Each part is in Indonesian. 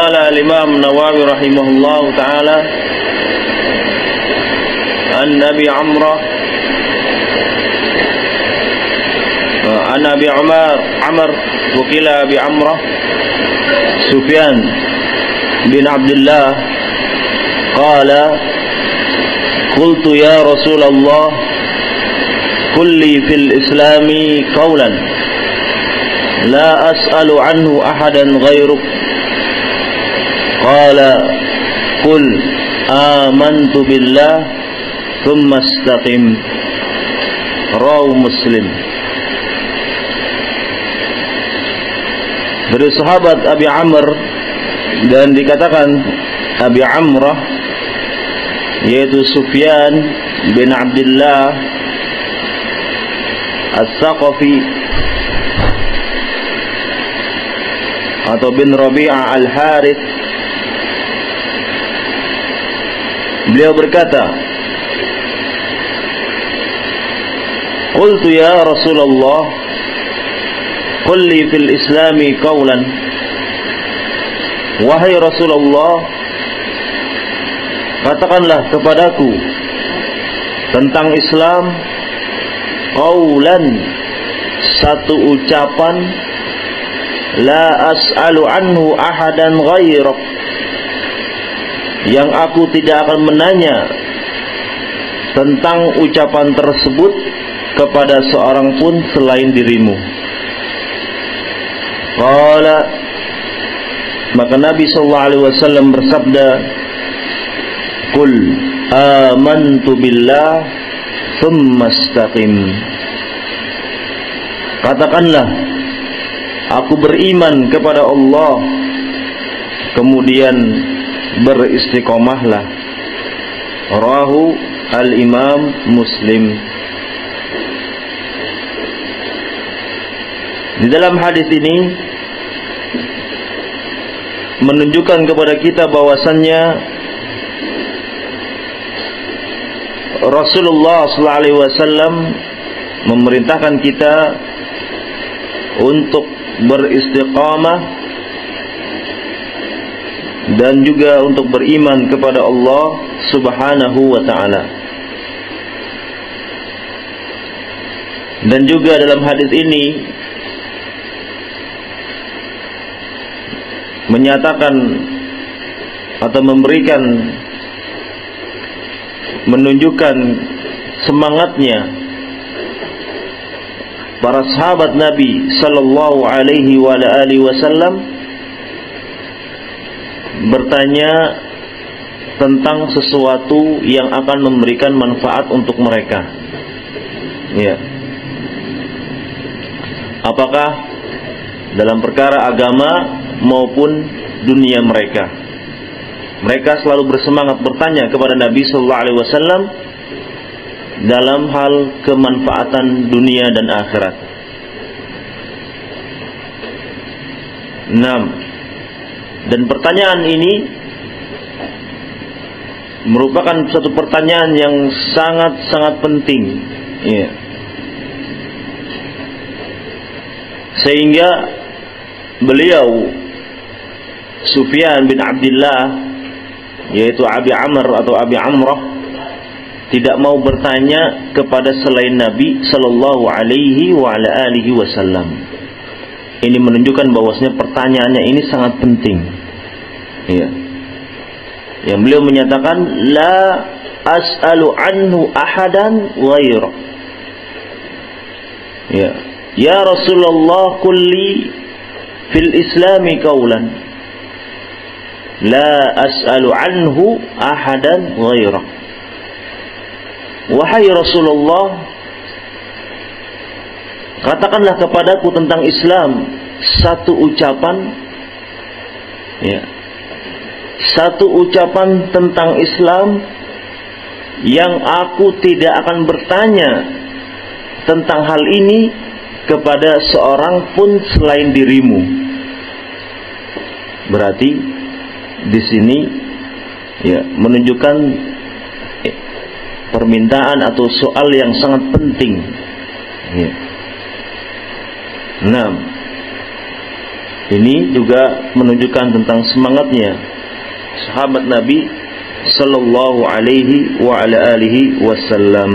Qala al-Imam Nawawi rahimahullah ta'ala an Abi Amrah an Abi Amr wakila Abi Amrah Sufyan bin Abdullah qala qultu ya Rasulullah kulli fil islami qawlan la as'alu anhu ahadan ghairuk qala qul amantu billah thumma istaqim rawahu Muslim. Dari sahabat Abi Amr dan dikatakan Abi Amrah yaitu Sufyan bin Abdullah As-Saqafi atau bin Rabi'ah Al-Harith, beliau berkata, qultu ya Rasulullah qul li fil islami qawlan, wahai Rasulullah, katakanlah kepadaku tentang Islam qawlan, satu ucapan, la as'alu anhu ahadan ghairak, yang aku tidak akan menanya tentang ucapan tersebut kepada seorang pun selain dirimu. Qala, maka Nabi sallallahu alaihi wasallam bersabda, qul amantu billah thumma istaqim, katakanlah aku beriman kepada Allah kemudian beristiqomahlah. Rawahu al-Imam Muslim. Di dalam hadis ini menunjukkan kepada kita bahwasannya Rasulullah sallallahu alaihi wasallam memerintahkan kita untuk beristiqamah dan juga untuk beriman kepada Allah Subhanahu wa ta'ala. Dan juga dalam hadis ini menyatakan atau menunjukkan semangatnya para sahabat Nabi sallallahu alaihi wa alihi wasallam bertanya tentang sesuatu yang akan memberikan manfaat untuk mereka. Ya. Apakah dalam perkara agama maupun dunia mereka. Mereka selalu bersemangat bertanya kepada Nabi sallallahu alaihi wasallam dalam hal kemanfaatan dunia dan akhirat. 6. Dan pertanyaan ini merupakan satu pertanyaan yang sangat-sangat penting, ya. Sehingga beliau Sufyan bin Abdullah yaitu Abi Amr atau Abi Amrah tidak mau bertanya kepada selain Nabi sallallahu alaihi wa ala alihi wasallam. Ini menunjukkan bahwasanya pertanyaannya ini sangat penting. Ya. Yang beliau menyatakan la as'alu anhu ahadan ghairak. Ya. Ya Rasulullah kulli fil islami qawlan la as'alu anhu ahadan ghairak. Wahai Rasulullah, katakanlah kepadaku tentang Islam satu ucapan, ya, satu ucapan tentang Islam yang aku tidak akan bertanya tentang hal ini kepada seorang pun selain dirimu. Berarti di sini ya menunjukkan permintaan atau soal yang sangat penting. Ya. 6. Ini juga menunjukkan tentang semangatnya sahabat Nabi sallallahu alaihi wa ala alihi wasallam.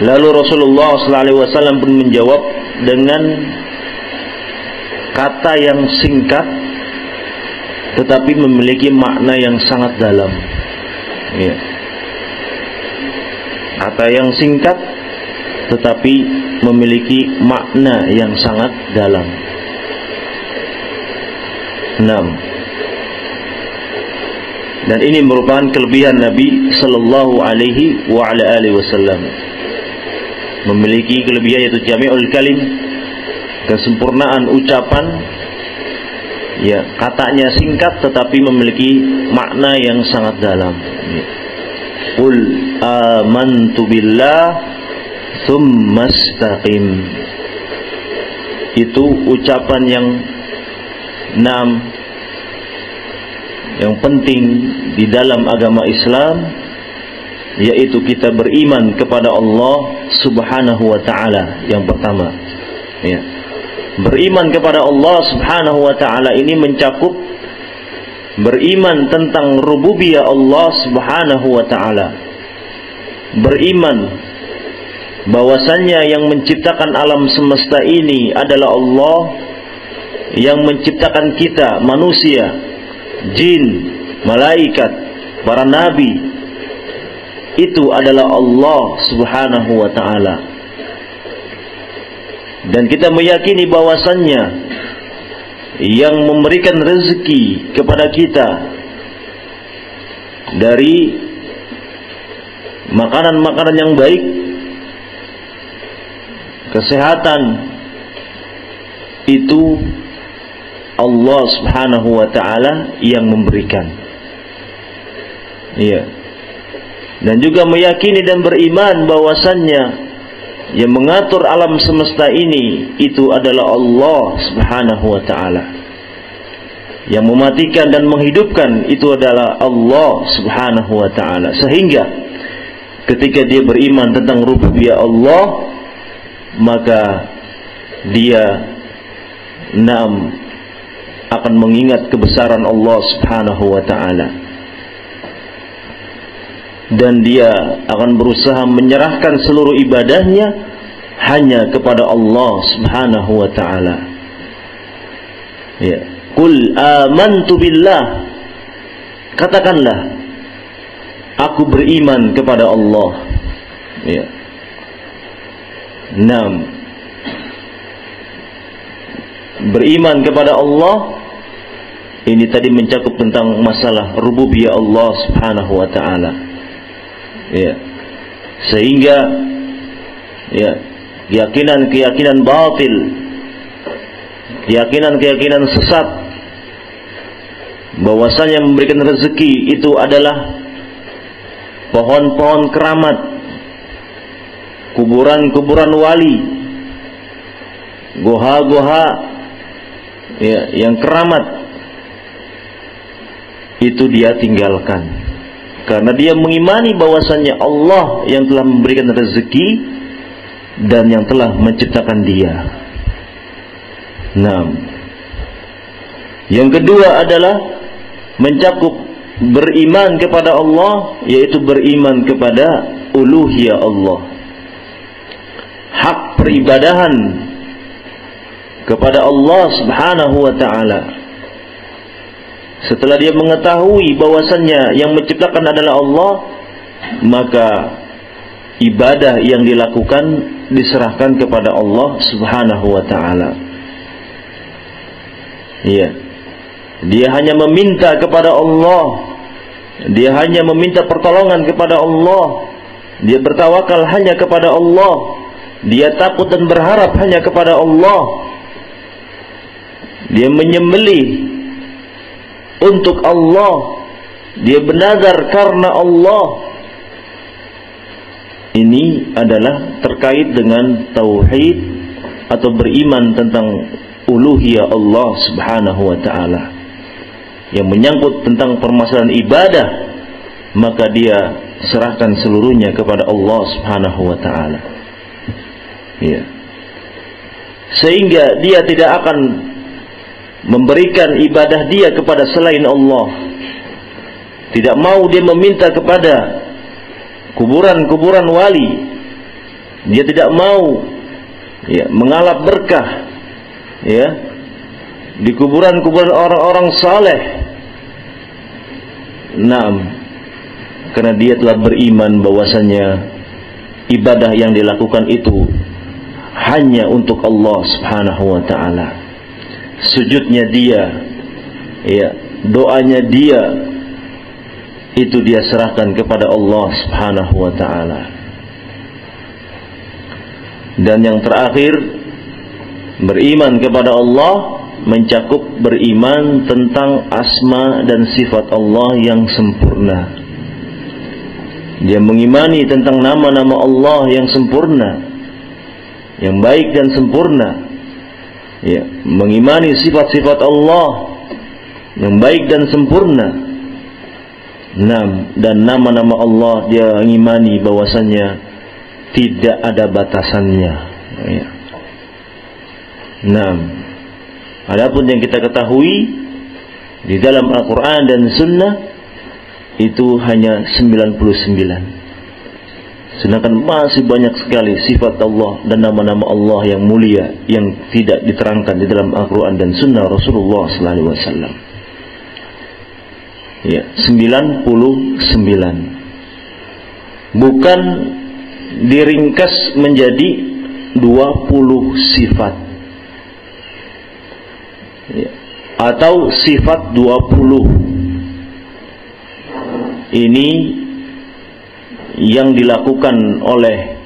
Lalu Rasulullah sallallahu alaihi wasallam pun menjawab dengan kata yang singkat tetapi memiliki makna yang sangat dalam. Ya. Kata yang singkat tetapi memiliki makna yang sangat dalam. 6. Dan ini merupakan kelebihan Nabi sallallahu alaihi wa ala alihi wasallam. Memiliki kelebihan yaitu jami'ul kalim, kesempurnaan ucapan. Ya, katanya singkat tetapi memiliki makna yang sangat dalam. Qul amantu billah tsumma istaqim. Itu ucapan yang yang penting di dalam agama Islam, yaitu kita beriman kepada Allah Subhanahu wa ta'ala. Yang pertama, ya, beriman kepada Allah Subhanahu wa ta'ala ini mencakup beriman tentang rububiyah Allah Subhanahu wa ta'ala, beriman bahwasannya yang menciptakan alam semesta ini adalah Allah, yang menciptakan kita manusia, jin, malaikat, para nabi, itu adalah Allah Subhanahu wa ta'ala. Dan kita meyakini bahwasannya yang memberikan rezeki kepada kita dari makanan-makanan yang baik, kesehatan, itu Allah Subhanahu wa ta'ala yang memberikan. Iya. Dan juga meyakini dan beriman bahwasannya yang mengatur alam semesta ini itu adalah Allah Subhanahu wa ta'ala. Yang mematikan dan menghidupkan itu adalah Allah Subhanahu wa ta'ala. Sehingga ketika dia beriman tentang rububiyah Allah, maka dia akan mengingat kebesaran Allah Subhanahu wa ta'ala, dan dia akan berusaha menyerahkan seluruh ibadahnya hanya kepada Allah Subhanahu wa ta'ala. Ya. Qul amantu billah, katakanlah aku beriman kepada Allah. Ya. 6. Beriman kepada Allah ini tadi mencakup tentang masalah rububiyah Allah Subhanahu wa ta'ala. Ya. Sehingga ya, keyakinan batil, keyakinan sesat bahwasanya memberikan rezeki itu adalah pohon-pohon keramat, kuburan-kuburan wali, goha-goha ya, yang keramat, itu dia tinggalkan. Karena dia mengimani bahwasannya Allah yang telah memberikan rezeki dan yang telah menciptakan dia. 6. Yang kedua adalah mencakup beriman kepada Allah, yaitu beriman kepada uluhiyah Allah, hak peribadahan kepada Allah Subhanahu wa ta'ala. Setelah dia mengetahui bahwasannya yang menciptakan adalah Allah, maka ibadah yang dilakukan diserahkan kepada Allah Subhanahu wa ta'ala. Iya. Dia hanya meminta kepada Allah, dia hanya meminta pertolongan kepada Allah, dia bertawakal hanya kepada Allah, dia takut dan berharap hanya kepada Allah, dia menyembelih untuk Allah, dia bernazar karena Allah. Ini adalah terkait dengan tauhid atau beriman tentang uluhiyah Allah Subhanahu wa ta'ala. Yang menyangkut tentang permasalahan ibadah, maka dia serahkan seluruhnya kepada Allah Subhanahu wa ta'ala. Ya. sehingga dia tidak akan memberikan ibadah dia kepada selain Allah. Tidak mau dia meminta kepada kuburan-kuburan wali. Dia tidak mau mengalap berkah di kuburan-kuburan orang-orang saleh. Karena dia telah beriman bahwasanya ibadah yang dilakukan itu hanya untuk Allah Subhanahu wa taala. Sujudnya dia, doanya dia, itu dia serahkan kepada Allah Subhanahu wa taala. Dan yang terakhir, beriman kepada Allah mencakup beriman tentang asma dan sifat Allah yang sempurna. Dia mengimani tentang nama-nama Allah yang sempurna, yang baik dan sempurna. Mengimani sifat-sifat Allah yang baik dan sempurna. Dan nama-nama Allah dia mengimani bahwasannya tidak ada batasannya. Adapun yang kita ketahui di dalam Al-Quran dan Sunnah itu hanya 99. Sedangkan masih banyak sekali sifat Allah dan nama-nama Allah yang mulia yang tidak diterangkan di dalam Al-Quran dan Sunnah Rasulullah SAW. 99. Bukan diringkas menjadi 20 sifat atau sifat 20. Ini yang dilakukan oleh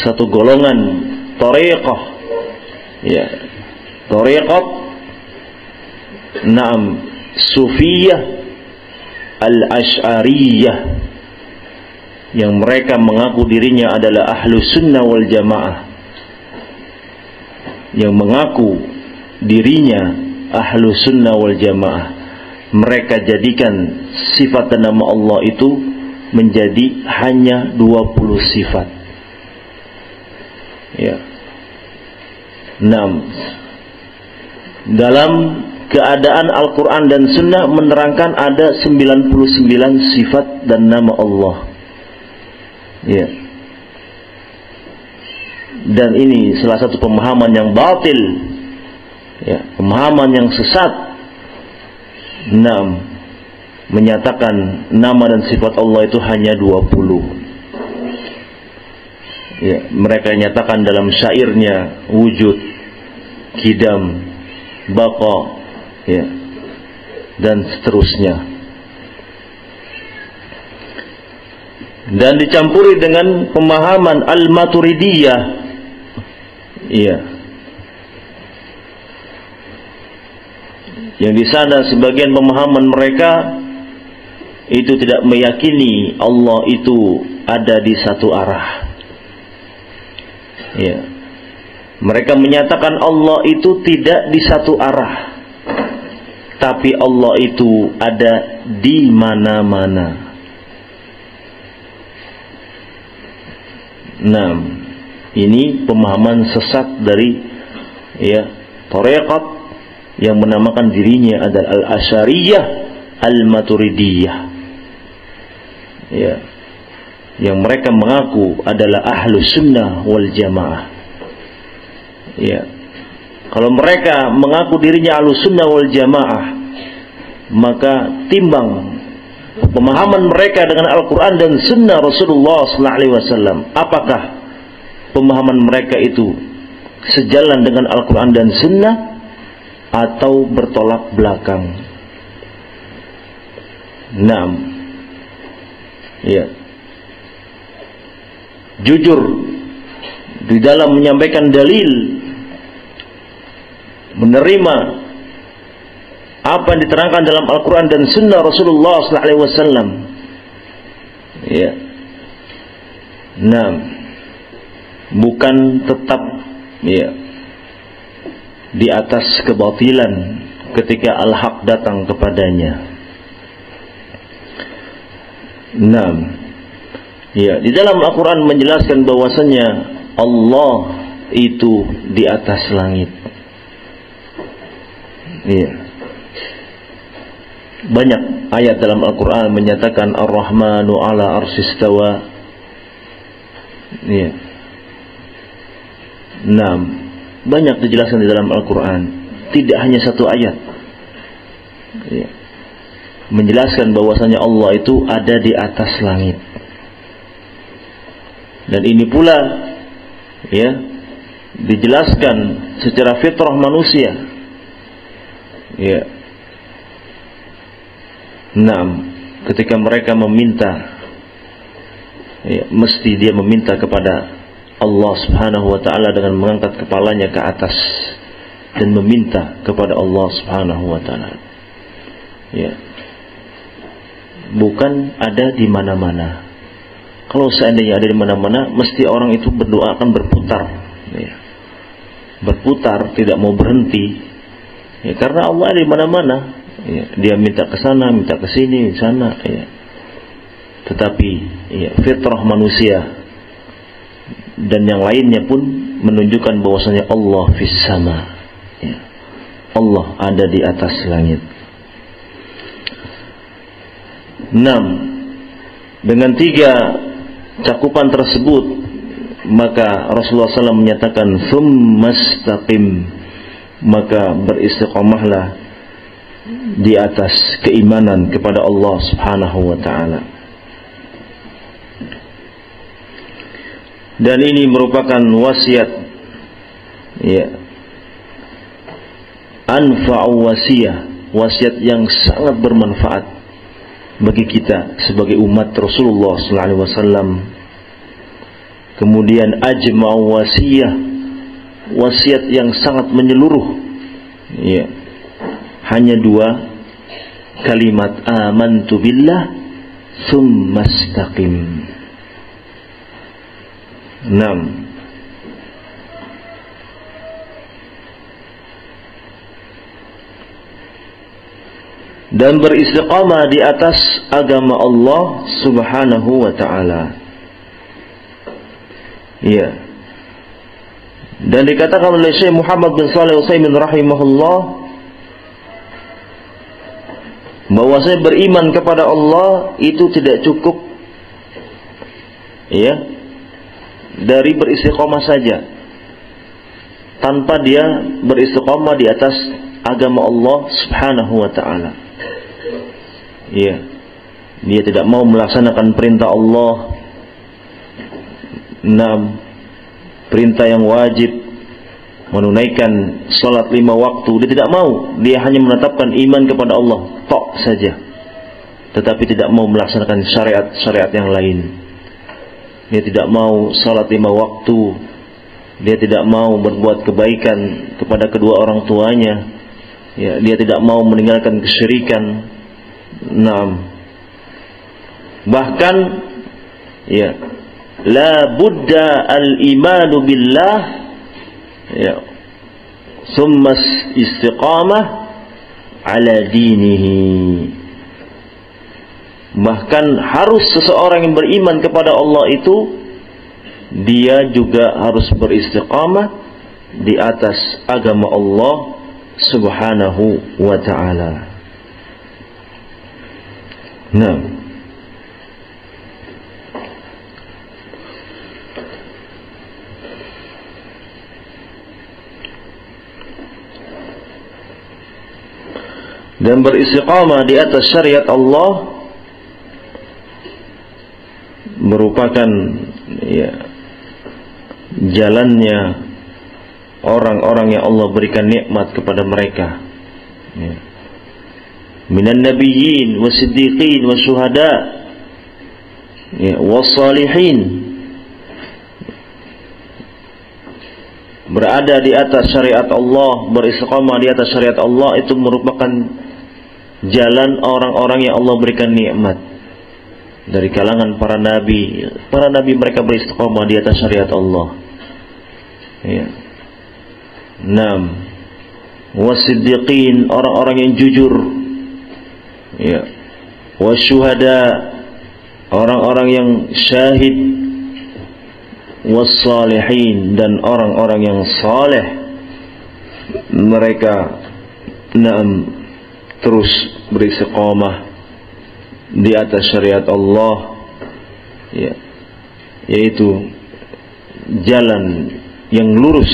satu golongan thariqah, thariqat Sufiyah Al-Asy'ariyah, yang mereka mengaku dirinya adalah ahlu sunnah wal jamaah, yang mengaku dirinya ahlu sunnah wal jamaah. Mereka jadikan sifat dan nama Allah itu menjadi hanya 20 sifat. Dalam keadaan Al-Quran dan Sunnah menerangkan ada 99 sifat dan nama Allah. Dan ini salah satu pemahaman yang batil, pemahaman yang sesat. Menyatakan nama dan sifat Allah itu hanya 20. Mereka nyatakan dalam syairnya wujud, kidam, baqa, dan seterusnya. Dan dicampuri dengan pemahaman Al-Maturidiyah. Yang di sana sebagian pemahaman mereka itu tidak meyakini Allah itu ada di satu arah. Mereka menyatakan Allah itu tidak di satu arah, tapi Allah itu ada di mana-mana. Ini pemahaman sesat dari thariqat yang menamakan dirinya adalah Al-Asy'ariyah Al-Maturidiyah, yang mereka mengaku adalah ahlu sunnah wal jamaah. Kalau mereka mengaku dirinya ahlu sunnah wal jamaah, maka timbang pemahaman mereka dengan Al-Quran dan Sunnah Rasulullah SAW, apakah pemahaman mereka itu sejalan dengan Al-Quran dan Sunnah atau bertolak belakang? Jujur di dalam menyampaikan dalil, menerima apa yang diterangkan dalam Al-Quran dan Sunnah Rasulullah SAW. Bukan tetap di atas kebatilan ketika al-haq datang kepadanya. Di dalam Al-Quran menjelaskan bahwasanya Allah itu di atas langit. Iya. Banyak ayat dalam Al-Quran menyatakan Ar-Rahmanu ala arsistawa. Iya. 6. Banyak dijelaskan di dalam Al-Quran. Tidak hanya satu ayat. Iya. Menjelaskan bahwasanya Allah itu ada di atas langit. Dan ini pula ya dijelaskan secara fitrah manusia. Ya. 6. Ketika mereka meminta, ya, mesti dia meminta kepada Allah Subhanahu wa ta'ala dengan mengangkat kepalanya ke atas dan meminta kepada Allah Subhanahu wa ta'ala. Ya. Bukan ada di mana-mana. Kalau seandainya ada di mana-mana, mesti orang itu berdoa akan berputar, ya. Berputar, tidak mau berhenti, ya, karena Allah ada di mana-mana. Ya. Dia minta ke sana, minta ke sini, ke sana. Ya. Tetapi ya, fitrah manusia dan yang lainnya pun menunjukkan bahwasanya Allah fis sama. Ya. Allah ada di atas langit. 6. Dengan 3 cakupan tersebut, maka Rasulullah SAW menyatakan Tsumastaqim, maka beristiqamahlah di atas keimanan kepada Allah Subhanahu wa ta'ala. Dan ini merupakan wasiat, ya, anfa'u wasiyah, wasiat yang sangat bermanfaat bagi kita sebagai umat Rasulullah sallallahu alaihi wasallam. Kemudian ajma'u wasiyah, wasiat yang sangat menyeluruh, ya. Hanya 2 kalimat, amantu billah tsumastaqim. 6. Dan beristiqamah di atas agama Allah Subhanahu wa ta'ala. Ya. Dan dikatakan oleh Syekh Muhammad bin Shalih Al-Utsaimin rahimahullah, bahwasanya beriman kepada Allah itu tidak cukup, ya, dari beristiqamah saja, tanpa dia beristiqamah di atas agama Allah Subhanahu wa ta'ala. Ya, dia tidak mau melaksanakan perintah Allah, 6 perintah yang wajib, menunaikan salat 5 waktu, dia tidak mau. Dia hanya menetapkan iman kepada Allah tok saja, tetapi tidak mau melaksanakan syariat-syariat yang lain. Dia tidak mau salat 5 waktu, dia tidak mau berbuat kebaikan kepada kedua orang tuanya, ya, dia tidak mau meninggalkan kesyirikan. 6. Bahkan, ya, la budda al-imanu billah, ya, summa istiqamah ala dinihi. Bahkan harus seseorang yang beriman kepada Allah itu, dia juga harus beristiqamah di atas agama Allah Subhanahu wa ta'ala. Nah, dan beristiqamah di atas syariat Allah merupakan, ya, jalannya orang-orang yang Allah berikan nikmat kepada mereka, ya, minan nabiyyin wasiddiqin wasyuhada, ya, wassalihin. Berada di atas syariat Allah, beristiqamah di atas syariat Allah, itu merupakan jalan orang-orang yang Allah berikan nikmat dari kalangan para nabi. Para nabi mereka beristiqamah di atas syariat Allah, ya. 6. Wasiddiqin, orang-orang yang jujur, ya. Wasyuhada, orang-orang yang syahid, wassalihin, dan orang-orang yang saleh, mereka terus beristiqamah di atas syariat Allah, ya, yaitu jalan yang lurus,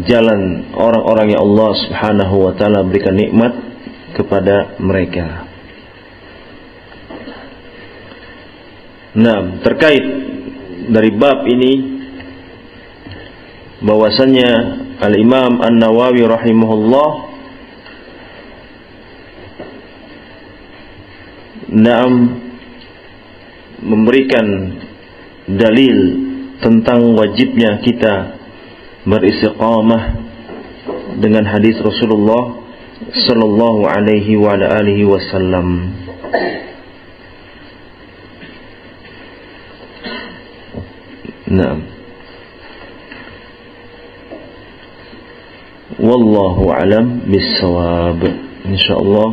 jalan orang-orang yang Allah Subhanahu wa taala berikan nikmat kepada mereka. Nah, terkait dari bab ini, bahwasannya Al-Imam An-Nawawi rahimahullah memberikan dalil tentang wajibnya kita beristiqamah dengan hadis Rasulullah sallallahu alaihi wa alihi wasallam. Naam. Wallahu alam bissawab. Insyaallah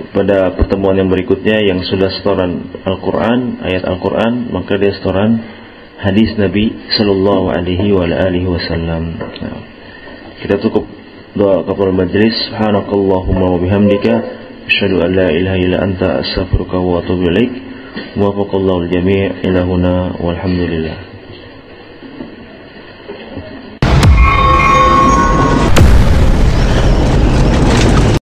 pada pertemuan yang berikutnya yang sudah setoran Al-Quran, ayat Al-Quran, maka dia setoran hadis Nabi sallallahu alaihi wa alihi wasallam. Nah, kita cukup doa kepada majelis. Subhanakallahumma wa bihamdika asyhadu an la ilaha illa anta astaghfiruka wa atubu ilaik. Wafaqallahu al-jami' ila huna walhamdulillah.